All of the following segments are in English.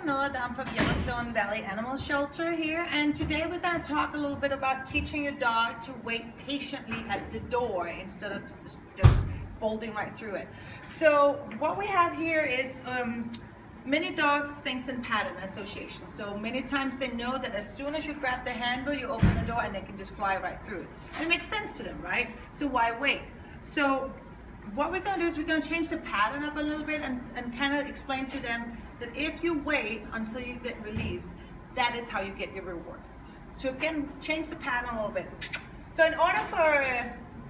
Camilla down from Yellowstone Valley Animal Shelter here, and today we're going to talk a little bit about teaching your dog to wait patiently at the door instead of just bolting right through it. So what we have here is many dogs think in pattern association. So many times they know that as soon as you grab the handle, you open the door and they can just fly right through it. And it makes sense to them, right? So why wait? So what we're going to do is we're going to change the pattern up a little bit and kind of explain to them that if you wait until you get released, that is how you get your reward. So again, change the pattern a little bit. So in order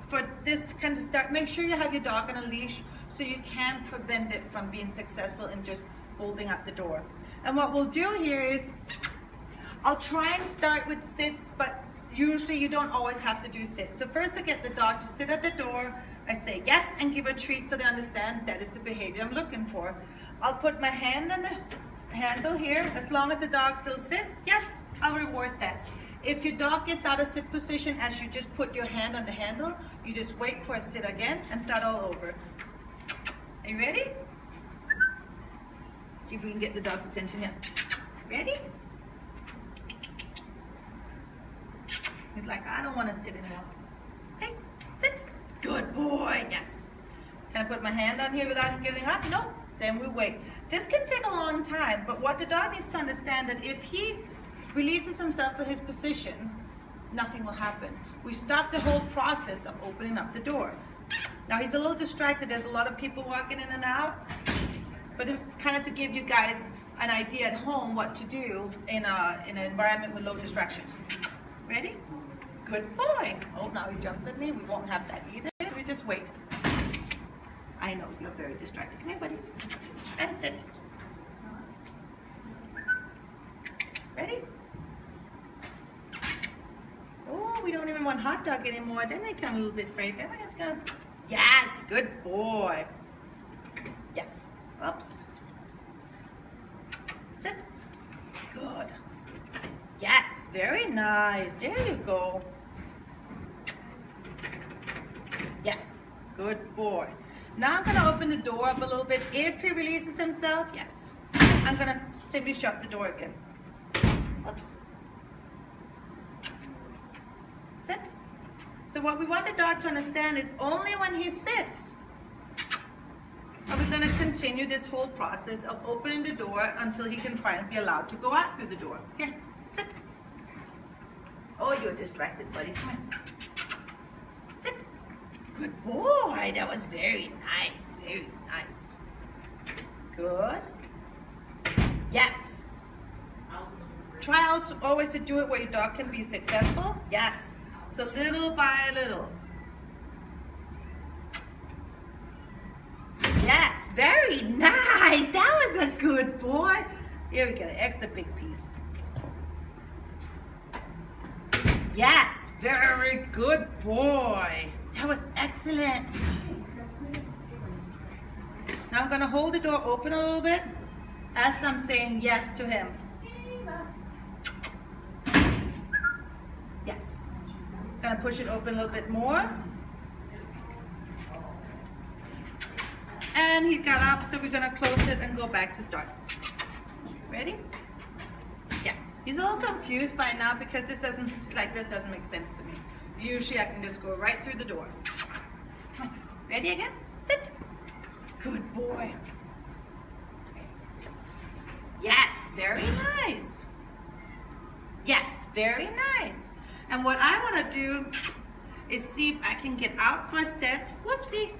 for this kind of start, make sure you have your dog on a leash so you can prevent it from being successful in just holding up the door. And what we'll do here is, I'll try and start with sits, but usually you don't always have to do sits. So first I get the dog to sit at the door. I say yes and give a treat so they understand that is the behavior I'm looking for. I'll put my hand on the handle here. As long as the dog still sits, yes, I'll reward that. If your dog gets out of sit position as you just put your hand on the handle, you just wait for a sit again and start all over. Are you ready? See if we can get the dog's attention here. Ready? He's like, I don't want to sit anymore. Hey, sit. Good boy, yes. Can I put my hand on here without him getting up? No. Then we wait. This can take a long time, but what the dog needs to understand that if he releases himself from his position, nothing will happen. We stop the whole process of opening up the door. Now he's a little distracted. There's a lot of people walking in and out, but it's kind of to give you guys an idea at home what to do in an environment with low distractions. Ready? Good boy. Oh, now he jumps at me. We won't have that either. We just wait. I know you're very distracted. Come here, buddy. And sit. Ready? Oh, we don't even want hot dog anymore. Then I come a little bit afraid. Then we're just gonna. Yes, good boy. Yes. Oops. Sit. Good. Yes, very nice. There you go. Yes, good boy. Now I'm going to open the door up a little bit. If he releases himself, yes. I'm going to simply shut the door again. Oops. Sit. So what we want the dog to understand is only when he sits are we going to continue this whole process of opening the door until he can finally be allowed to go out through the door. Here, sit. Oh, you're distracted, buddy. Come here. Sit. Good boy. That was very nice. Very nice. Good. Yes. Try out to always to do it where your dog can be successful. Yes. So little by little. Yes. Very nice. That was a good boy. Here we go. An extra big piece. Yes, very good boy. That was excellent. Now I'm going to hold the door open a little bit as I'm saying yes to him. Yes. I'm going to push it open a little bit more. And he got up, so we're going to close it and go back to start. Ready? Yes. He's a little confused by now because this doesn't make sense to me. Usually I can just go right through the door. Ready again? Sit. Good boy. Yes, very nice. Yes, very nice. And what I want to do is see if I can get out for a step, whoopsie,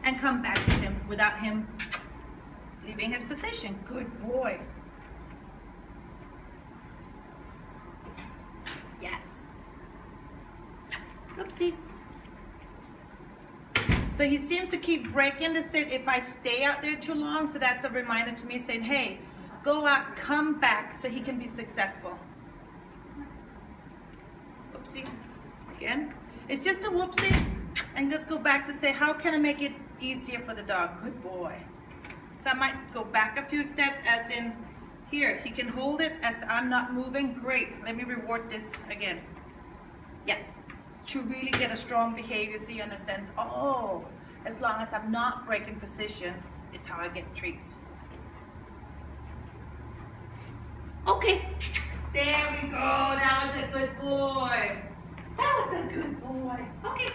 and come back to him without him leaving his position. Good boy. Yes. Oopsie. So he seems to keep breaking the sit if I stay out there too long, so that's a reminder to me saying, hey, go out, come back, so he can be successful. Oopsie. Again. It's just a whoopsie, and just go back to say, how can I make it easier for the dog? Good boy. So I might go back a few steps, as in, here, he can hold it as I'm not moving. Great. Let me reward this again. Yes. To really get a strong behavior so he understands, oh, as long as I'm not breaking position is how I get treats. Okay, there we go. That was a good boy. That was a good boy. Okay.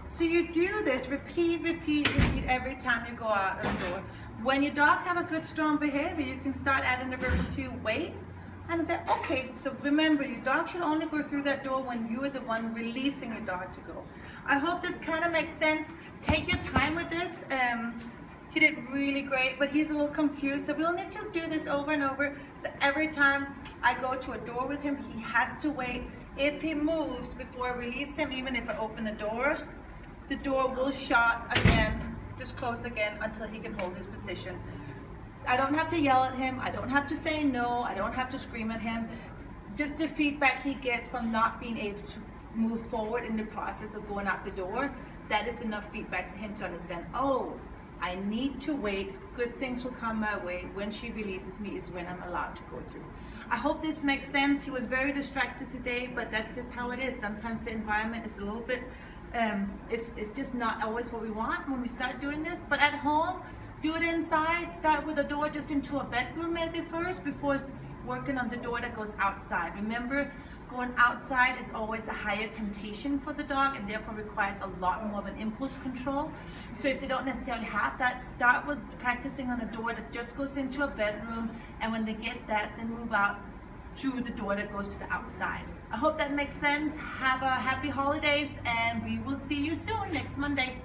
So you do this, repeat every time you go out the door. When your dog have a good, strong behavior, you can start adding the verbal cue, wait, and say, okay, so remember, your dog should only go through that door when you're the one releasing your dog to go. I hope this kind of makes sense. Take your time with this. He did really great, but he's a little confused, so we'll need to do this over and over. So every time I go to a door with him, he has to wait. If he moves before I release him, even if I open the door will shut again, just close again until he can hold his position. I don't have to yell at him, I don't have to say no, I don't have to scream at him. Just the feedback he gets from not being able to move forward in the process of going out the door, that is enough feedback to him to understand, oh, I need to wait, good things will come my way. When she releases me is when I'm allowed to go through. I hope this makes sense. He was very distracted today, but that's just how it is. Sometimes the environment is a little bit, it's just not always what we want when we start doing this. But at home, do it inside. Start with a door just into a bedroom maybe first before working on the door that goes outside. Remember, going outside is always a higher temptation for the dog and therefore requires a lot more of an impulse control. So if they don't necessarily have that, start with practicing on a door that just goes into a bedroom, and when they get that, then move out to the door that goes to the outside. I hope that makes sense. Have a happy holidays, and we will see you soon next Monday.